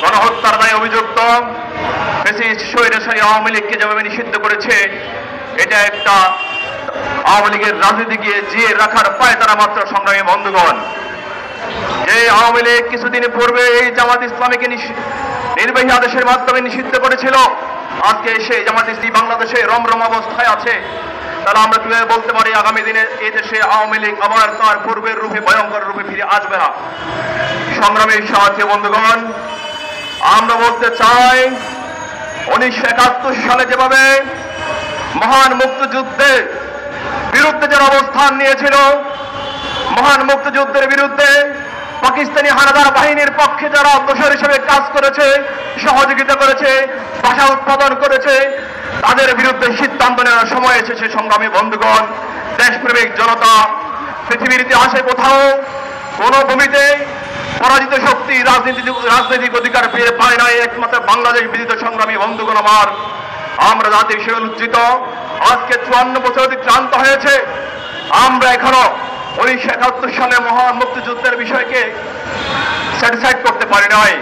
গণহত্যার দায়ে অভিযুক্ত ফ্যাসিস্ট স্বৈরাচারী আওয়ামী লীগকে যেভাবে নিষিদ্ধ করেছে, এটা একটা আওয়ামী লীগের রাজনীতিকে জিয়ে রাখার পায়তারা মাত্র। সংগ্রামী বন্ধুগণ, যে আওয়ামী লীগ কিছুদিন পূর্বে এই জামাত ইসলামীকে নির্বাহী আদেশের মাধ্যমে নিষিদ্ধ করেছিল, আজকে সেই জামাত ইসলামী বাংলাদেশে রমরম অবস্থায় আছে। তাহলে আমরা কিভাবে বলতে পারি আগামী দিনে এই দেশে আওয়ামী লীগ আবার তার পূর্বের রূপে ভয়ঙ্কর রূপে ফিরে আসবে না? সংগ্রামী সাথী বন্ধুগণ, আমরা বলতে চাই 1971 সালে যেভাবে মহান মুক্তিযুদ্ধের বিরুদ্ধে যারা অবস্থান নিয়েছিল, মহান মুক্তিযুদ্ধের বিরুদ্ধে পাকিস্তানি হানাদার বাহিনীর পক্ষে যারা দোষর হিসেবে কাজ করেছে, সহযোগিতা করেছে, ভাষা উৎপাদন করেছে, তাদের বিরুদ্ধে সিদ্ধান্ত নেওয়ার সময় এসেছে। সংগ্রামী বন্ধুগণ, দেশপ্রেমিক জনতা পৃথিবীর ইতিহাসে কোথাও কোন ভূমিতে পরাজিত শক্তি রাজনৈতিক অধিকার পেয়ে পায় নাই, একমাত্র বাংলাদেশ ব্যতীত। সংগ্রামী বন্ধুগণ আমার, আমরা জাতির হিসেবে লজ্জিত। আজকে 54 বছর অতিক্রান্ত হয়েছে, আমরা এখনো 1971 সালে মহান মুক্তিযুদ্ধের বিষয়কে স্যাটিসফাইড করতে পারি নাই।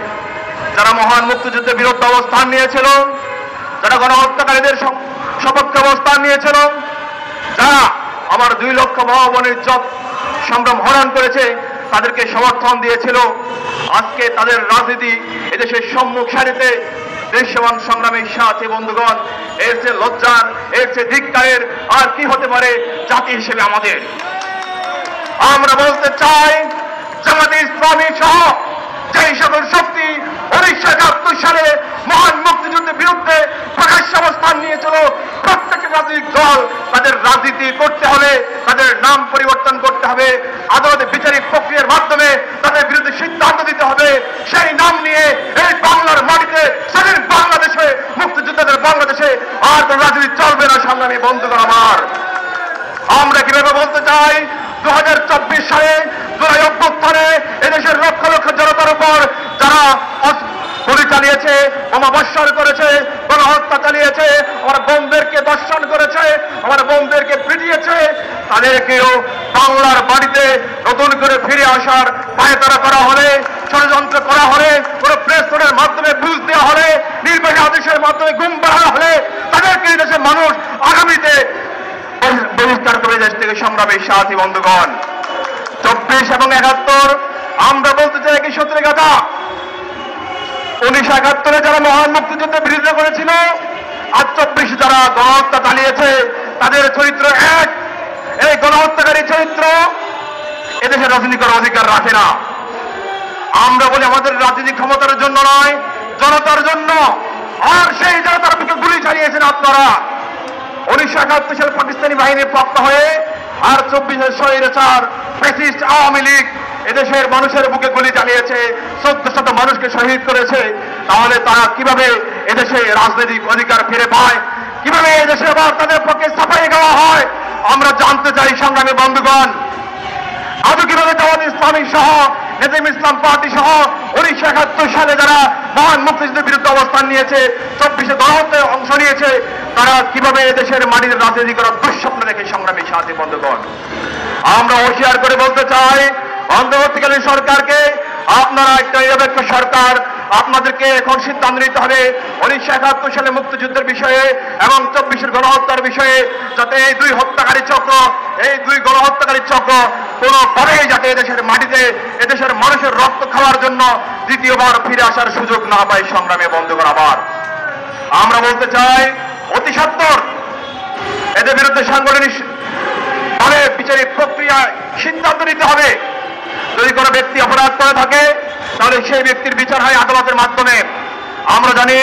যারা মহান মুক্তিযুদ্ধের বিরুদ্ধে অবস্থান নিয়েছিল, যারা গণহত্যাকারীদের সপক্ষে অবস্থান নিয়েছিল, যারা আমার 2 লক্ষ মা বোনের ইজ্জত সংগ্রাম হরণ করেছে, তাদেরকে সমর্থন দিয়েছিল, আজকে তাদের রাজনীতি এদেশের সম্মুখ সারিতে দেশমান সংগ্রামী সাথী বন্ধুগণ, এর চেয়ে লজ্জার, এর চেয়ে ধিক্কারের আর কি হতে পারে জাতি হিসেবে আমাদের? আমরা বলতে চাই জামাতে ইসলামী সহ যেই সকল শক্তি 1971 সালে মহান মুক্তিযুদ্ধের বিরুদ্ধে প্রকাশ্য অবস্থান নিয়েছিল, প্রত্যেকটা রাজনৈতিক দল তাদের রাজনীতি করতে হলে তাদের নাম পরিবর্তন করতে হবে, আদালতে বিচারিক প্রক্রিয়ার মাধ্যমে তাদের বিরুদ্ধে সিদ্ধান্ত দিতে হবে। সেই নাম নিয়ে এই বাংলার মাটিতে স্বাধীন বাংলাদেশে, মুক্তিযোদ্ধাদের বাংলাদেশে আর কোন রাজনীতি চলবে না। সংগ্রামী বন্ধুগণ আমার, আমরা কিভাবে বলতে চাই 2024 সালে জুলাই অভ্যুত্থানে এদেশের লক্ষ লক্ষ জনতার উপর যারা গুলি চালিয়েছে, বোমা বর্ষণ করেছে, গণহত্যা চালিয়েছে, আমার বোনদেরকে দর্শন করেছে, আমার বোনদেরকে পিটিয়েছে, তাদেরকেও বাংলার বাড়িতে নতুন করে ফিরে আসার পায়তারা করা হলে, ষড়যন্ত্র করা হলে, কোনো প্রেস নোটের মাধ্যমে বুঝ দেওয়া হলে, নির্বাহী আদেশের মাধ্যমে গুম বাড়ানো হলে, তাদেরকে এই দেশের মানুষ আগামীতে বহিষ্কার করে দেশ থেকে। সংগ্রামী সাথী বন্ধুগণ, 24 এবং 71 আমরা বলতে চাই কি সত্যি কথা। 1971 যারা মহান মুক্তিযুদ্ধের বিরোধিতা করেছিল, আর 24 যারা গণহত্যা চালিয়েছে, তাদের চরিত্র এক। এই গণহত্যাকারী চরিত্র এদেশের রাজনীতি করার অধিকার রাখে না। আমরা বলি আমাদের রাজনীতি ক্ষমতার জন্য নয়, জনতার জন্য। আর সেই জনতার বুকে গুলি চালিয়েছেন আপনারা। 1971 সালে পাকিস্তানি বাহিনীর পক্ষ হয়ে, আর 24 স্বৈরাচার ফ্যাসিস্ট আওয়ামী লীগ এদেশের মানুষের বুকে গুলি চালিয়েছে, 1400 মানুষকে শহীদ করেছে। তাহলে তারা কিভাবে এদেশে রাজনৈতিক অধিকার ফিরে পায়, কিভাবে এদেশে আবার তাদের পক্ষে সাফাই গাওয়া হয়, আমরা জানতে চাই। সংগ্রামী বন্ধুগণ, আজও কিভাবে জামাত ইসলামী সহ নেজাম ইসলাম পার্টি সহ 1971 সালে যারা মহান মুক্তিযুদ্ধের বিরুদ্ধে অবস্থান নিয়েছে, 24 গণহত্যায় অংশ নিয়েছে, তারা কিভাবে এদেশের মাটির রাজনীতি করার দুঃস্বপ্ন দেখে। সংগ্রামী সাথী বন্ধুগণ, আমরা হুঁশিয়ার করে বলতে চাই অন্তর্বর্তীকালীন সরকারকে, আপনারা একটা নিরপেক্ষ সরকার, আপনাদেরকে এখন সিদ্ধান্ত নিতে হবে 1971 সালে মুক্তিযুদ্ধের বিষয়ে এবং 24 গণহত্যার বিষয়ে, যাতে এই 2 হত্যাকারী চক্র, এই 2 গণহত্যাকারী চক্র কোনোভাবেই যাতে এদেশের মাটিতে এদেশের মানুষের রক্ত খাওয়ার জন্য দ্বিতীয়বার ফিরে আসার সুযোগ না পায়। সংগ্রামী বন্ধুগণ আমার, আমরা বলতে চাই অতি সত্বর এদের বিরুদ্ধে সাংগঠনিক ভাবে বিচারিক প্রক্রিয়ায় সিদ্ধান্ত নিতে হবে। যদি কোনো ব্যক্তি অপরাধ করে থাকে, তাহলে সেই ব্যক্তির বিচার হয় আদালতের মাধ্যমে। আমরা জানি